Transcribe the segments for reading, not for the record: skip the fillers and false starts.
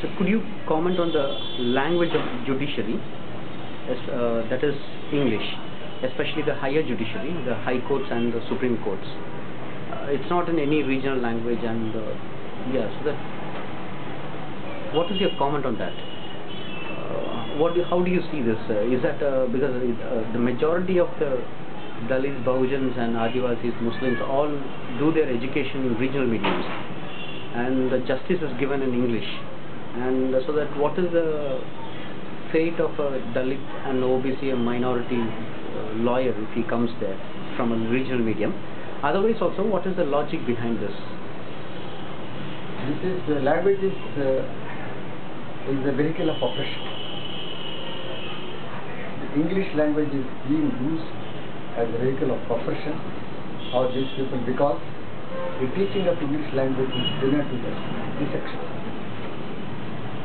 So could you comment on the language of judiciary, that is English, especially the higher judiciary, the high courts and the supreme courts? It's not in any regional language, and so that, what is your comment on that? How do you see this? Is that because the majority of the Dalits, Bahujans and Adivasis, Muslims all do their education in regional mediums, and the justice is given in English, and so that what is the fate of a Dalit and OBC, a minority lawyer, if he comes there from a regional medium? Otherwise also, what is the logic behind this? This is language is the vehicle of oppression. The English language is being used as a vehicle of oppression of these people, because the teaching of English language is denied to them. This section.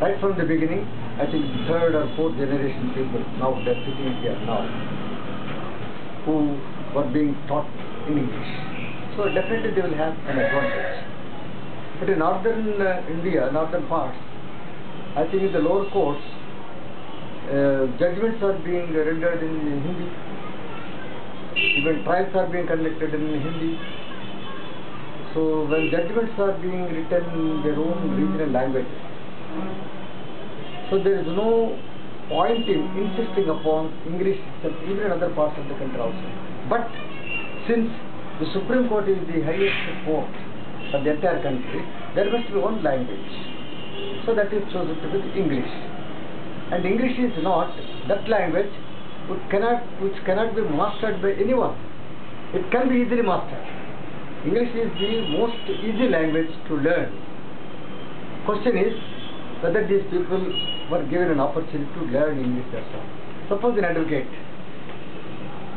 Right from the beginning, I think the third or fourth generation people now they are sitting here now, who were being taught in English. So definitely they will have an advantage. But in northern India, northern parts, I think in the lower courts, judgments are being rendered in Hindi. Even trials are being conducted in Hindi. So when judgments are being written in their own regional language, so there is no point in insisting upon English itself, even in other parts of the country also. But since the Supreme Court is the highest court for the entire country, there must be one language. So that is chosen to be English. And English is not that language which cannot be mastered by anyone. It can be easily mastered. English is the most easy language to learn. Question is whether these people were given an opportunity to learn English themselves. Suppose an advocate,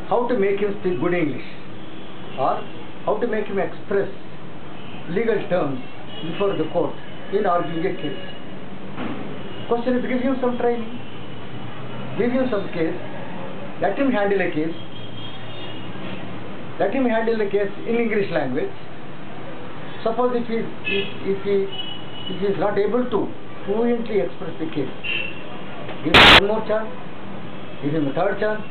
how to make him speak good English, or how to make him express legal terms before the court in arguing a case. Question is, give him some training, give him some case, let him handle a case, in English language. Suppose if he is not able to fluently express the case, give him one more chance, give him a third chance.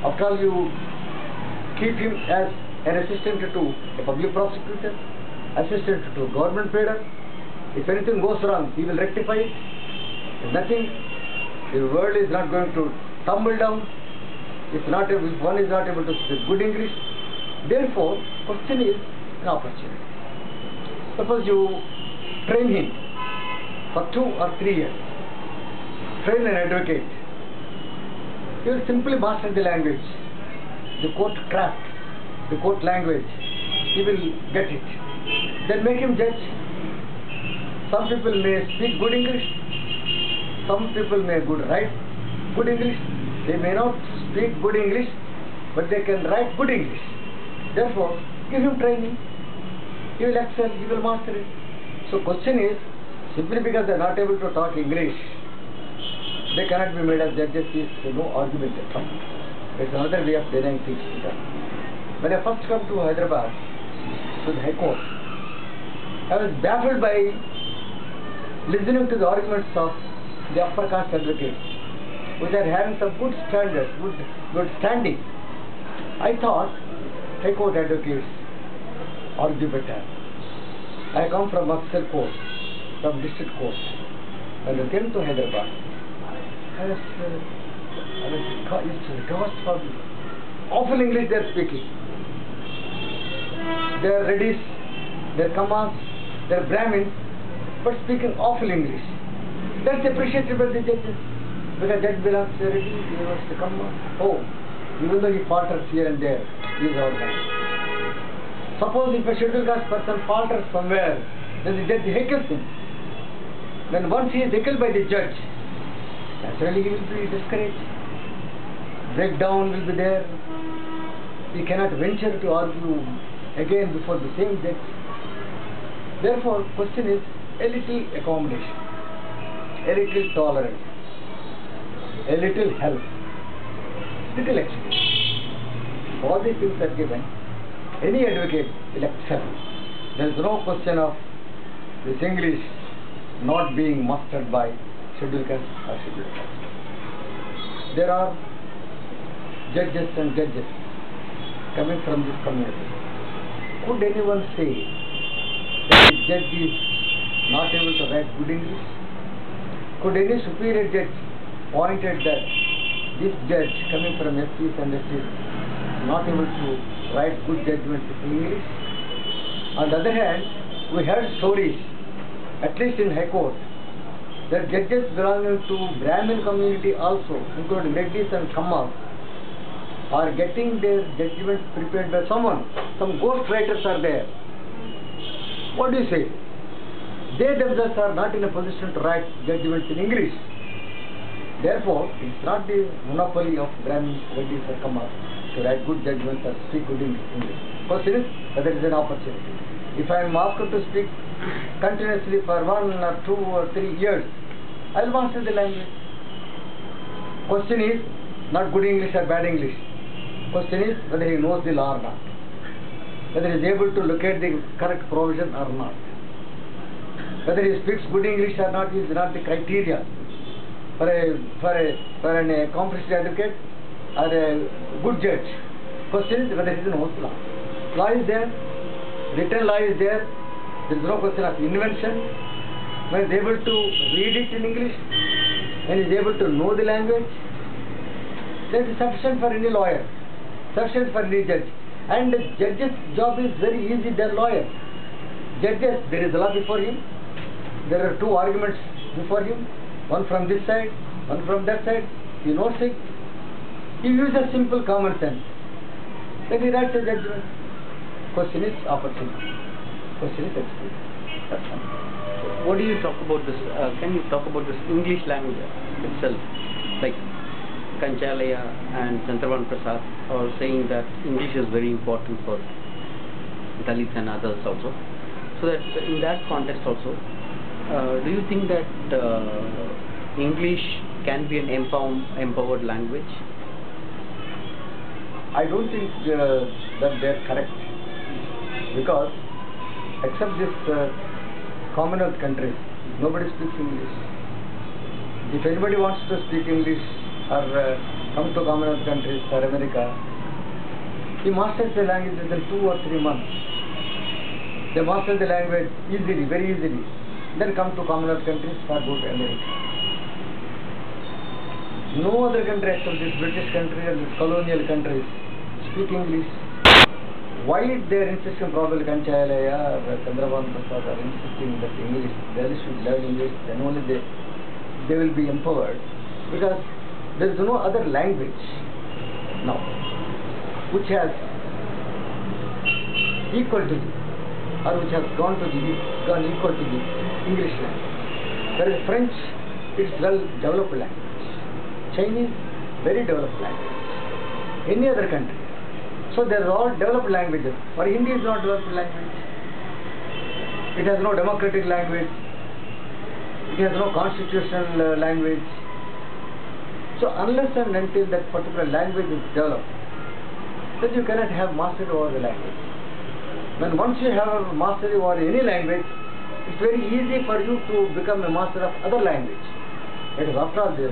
After all, you keep him as an assistant to a public prosecutor, assistant to a government pleader. If anything goes wrong, he will rectify it. If nothing, the world is not going to tumble down. If one is not able to speak good English, therefore, question is an opportunity. Suppose you train him for 2 or 3 years, train an advocate. He will simply master the language, the court craft, the court language. He will get it. Then make him judge. Some people may speak good English, some people may write good English. They may not speak good English, but they can write good English. Therefore, give him training. He will excel, he will master it. So question is, simply because they are not able to talk English, they cannot be made as judges, is no argument at all. There is another way of denying things to them. When I first come to Hyderabad, to the High Court, I was baffled by listening to the arguments of the upper caste advocates, which are having some good standards, good standing. I thought High Court advocates argue better. I come from Officer Court, from District Court. When I came to Hyderabad, I was ghost for me. Awful English they are speaking. They are Reddies, they are Kamas, they are Brahmins, but speaking awful English. That's appreciated by the judges, because judge belongs to a Reddy, he belongs to Kama. Oh, even though he falters here and there, he is our man. Suppose if a scheduled caste person falters somewhere, then the judge heckles him. Then once he is heckled by the judge, naturally he will be discouraged. Breakdown will be there. He cannot venture to argue again before the same judge. Therefore, question is a little accommodation, a little tolerance, a little help, little experience. All these things are given. Any advocate will excel. There is no question of this English not being mastered by scheduled caste or scheduled caste. There are judges and judges coming from this community. Could anyone say that the judge is not able to write good English? Could any superior judge pointed that this judge coming from SCs and STs is not able to write good judgments in English? On the other hand, we heard stories, at least in High Court, that judges belonging to Brahmin community also, including Reddys and Kammas, are getting their judgments prepared by someone. Some ghost writers are there. What do you say? They themselves are not in a position to write judgments in English. Therefore, it's not the monopoly of Brahmins, Reddys or Kammas to write good judgments or speak good English. Question is whether it is an opportunity. If I am asked to speak continuously for 1 or 2 or 3 years, I will master the language. Question is not good English or bad English. Question is whether he knows the law or not, whether he is able to locate the correct provision or not. Whether he speaks good English or not is not the criteria for an accomplished advocate or a good judge. Question is whether he knows law. Law is there, written law is there. There is no question of invention. When he is able to read it in English, when he is able to know the language, that is sufficient for any lawyer, sufficient for any judge. And the judge's job is very easy than lawyer. Judges, there is a law before him. There are 2 arguments before him, one from this side, one from that side. He knows it. He uses simple common sense. Then he writes a judgment. Question is opportunity. Question is experience. That's all. What do you talk about this? Can you talk about this English language itself? Like Kanchalaya and Chandravan Prasad are saying that English is very important for Dalits and others also. So that in that context also, do you think that English can be an empowered language? I don't think that they are correct, because except this Commonwealth countries, nobody speaks English. If anybody wants to speak English or come to Commonwealth countries or America, he masters the language within 2 or 3 months. They master the language easily, very easily. Then come to Commonwealth countries or go to America. No other country except this British country or this colonial countries speak English. Why they are insisting, probably Kanchalaya or Chandravan Prasad are insisting that English, they should learn English, then only they will be empowered. Because there is no other language now which has equal to the, or which has gone equal to the English language. Whereas French, it's well-developed language. Chinese, very developed language. Any other country. So they are all developed languages. But Hindi is not developed language. It has no democratic language. It has no constitutional language. So unless and until that particular language is developed, then you cannot have mastery over the language. When once you have mastery over any language, it's very easy for you to become a master of other language. Because after all, the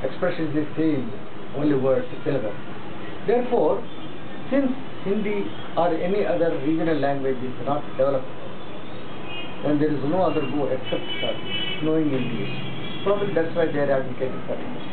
expression is the same, only words, syllable. Therefore, since Hindi or any other regional language is not developed, then there is no other go except for knowing English. Probably that's why they are advocating for English.